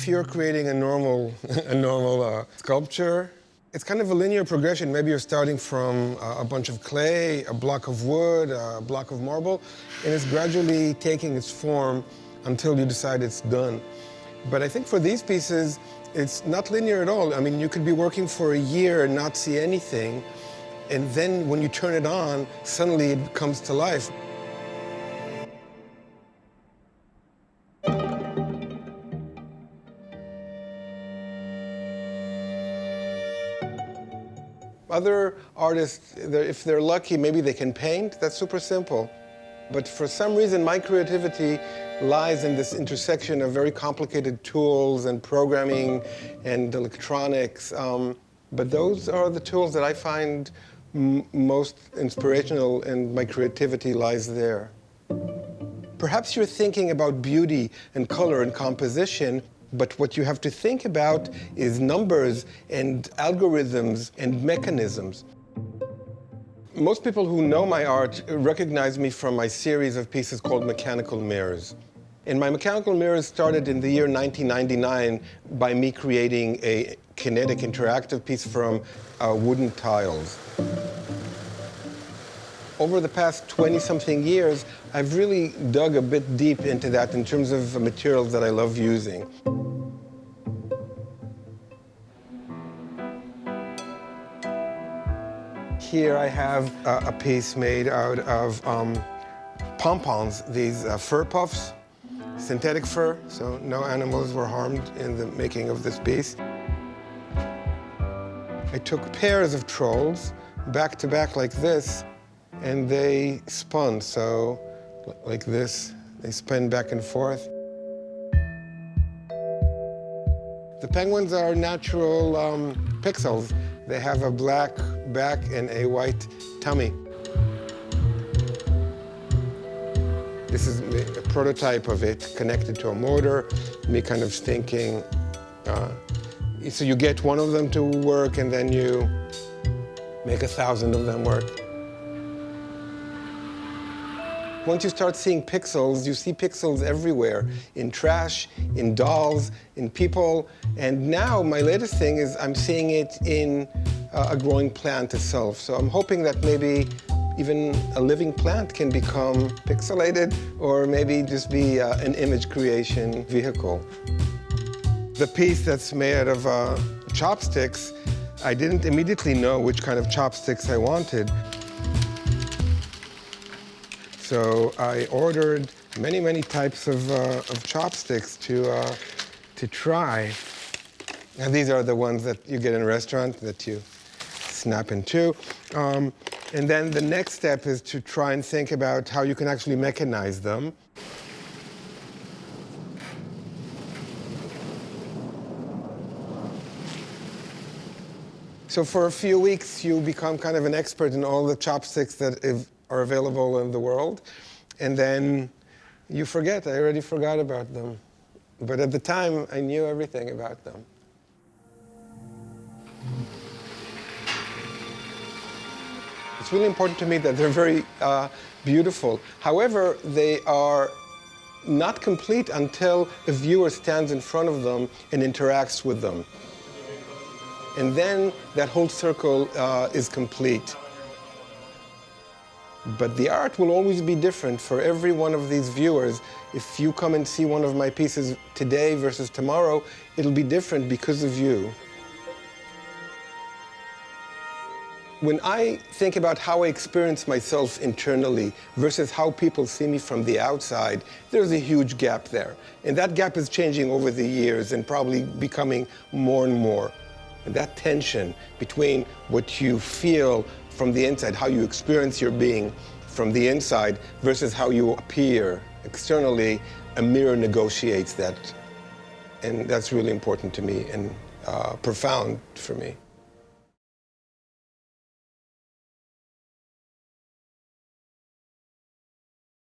if you're creating a normal, sculpture, it's kind of a linear progression. Maybe you're starting from a bunch of clay, a block of wood, a block of marble, and it's gradually taking its form until you decide it's done. But I think for these pieces, it's not linear at all. I mean, you could be working for a year and not see anything, and then when you turn it on, suddenly it comes to life. Other artists, if they're lucky, maybe they can paint. That's super simple. But for some reason, my creativity lies in this intersection of very complicated tools and programming and electronics. But those are the tools that I find most inspirational, and my creativity lies there. Perhaps you're thinking about beauty and color and composition, but what you have to think about is numbers and algorithms and mechanisms. Most people who know my art recognize me from my series of pieces called Mechanical Mirrors. And my Mechanical Mirrors started in the year 1999 by me creating a kinetic interactive piece from wooden tiles. Over the past 20-something years, I've really dug a bit deep into that in terms of materials that I love using. Here I have a piece made out of pom-poms, these fur puffs, synthetic fur, so no animals were harmed in the making of this piece. I took pairs of trolls, back to back like this, and they spun, so like this. They spin back and forth. The penguins are natural pixels. They have a black back and a white tummy. This is a prototype of it connected to a motor, me kind of thinking. So you get one of them to work, and then you make 1,000 of them work. Once you start seeing pixels, you see pixels everywhere, in trash, in dolls, in people. And now my latest thing is I'm seeing it in a growing plant itself. So I'm hoping that maybe even a living plant can become pixelated, or maybe just be an image creation vehicle. The piece that's made out of chopsticks, I didn't immediately know which kind of chopsticks I wanted. So I ordered many, many types of chopsticks to try. And these are the ones that you get in a restaurant that you snap in two. And then the next step is to try and think about how you can actually mechanize them. So for a few weeks, you become kind of an expert in all the chopsticks that are available in the world. And then you forget. I already forgot about them. But at the time, I knew everything about them. It's really important to me that they're very beautiful. However, they are not complete until a viewer stands in front of them and interacts with them. And then that whole circle is complete. But the art will always be different for every one of these viewers. If you come and see one of my pieces today versus tomorrow, it'll be different because of you. When I think about how I experience myself internally versus how people see me from the outside, there's a huge gap there. And that gap is changing over the years and probably becoming more and more. And that tension between what you feel from the inside, how you experience your being from the inside versus how you appear externally, a mirror negotiates that. And that's really important to me and profound for me.